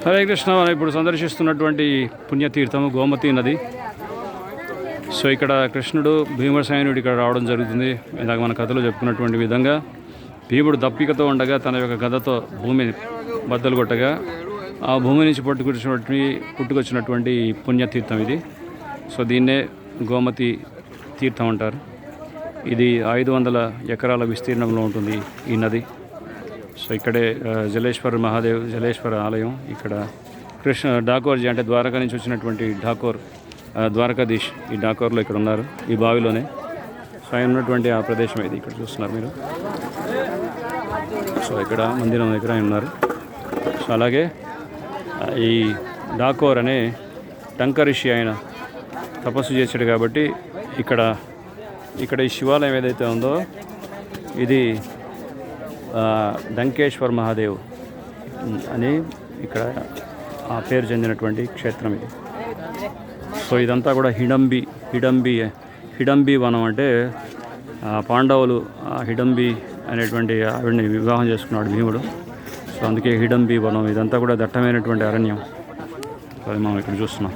హరే కృష్ణ. మనం ఇప్పుడు సందర్శిస్తున్నటువంటి పుణ్యతీర్థము గోమతి నది. సో ఇక్కడ కృష్ణుడు భీమసేనుడు ఇక్కడ రావడం జరుగుతుంది. ఇందాక మన కథలో చెప్పుకున్నటువంటి విధంగా భీముడు దప్పికతో ఉండగా తన యొక్క గదతో భూమిని బద్దలు కొట్టగా ఆ భూమి నుంచి పుట్టుకొచ్చినటువంటి పుణ్యతీర్థం ఇది. సో దీన్నే గోమతి తీర్థం అంటారు. ఇది 500 ఎకరాల విస్తీర్ణంలో ఉంటుంది ఈ నది. సో ఇక్కడే జలేశ్వర ఆలయం. ఇక్కడ డాకోర్జీ అంటే ద్వారకా నుంచి వచ్చినటువంటి ద్వారకాధీష్ ఈ డాకోర్లో ఇక్కడ ఉన్నారు, ఈ బావిలోనే. సో ఆయన ఉన్నటువంటి ఆ ప్రదేశం ఇది ఇక్కడ చూస్తున్నారు మీరు. సో ఇక్కడ మందిరం దగ్గర ఆయన ఉన్నారు. సో అలాగే ఈ డాకోర్ అనే టంకరిషి ఆయన తపస్సు చేశాడు కాబట్టి ఇక్కడ ఈ శివాలయం ఏదైతే ఉందో ఇది డంకేశ్వర్ మహాదేవ్ అని ఇక్కడ ఆ పేరు చెందినటువంటి క్షేత్రం ఇది. సో ఇదంతా కూడా హిడంబి వనం. అంటే పాండవులు హిడంబి అనేటువంటి ఆవిడని వివాహం చేసుకున్నాడు భీముడు. సో అందుకే హిడంబి వనం. ఇదంతా కూడా దట్టమైనటువంటి అరణ్యం. సో మనం ఇక్కడ చూస్తున్నాం.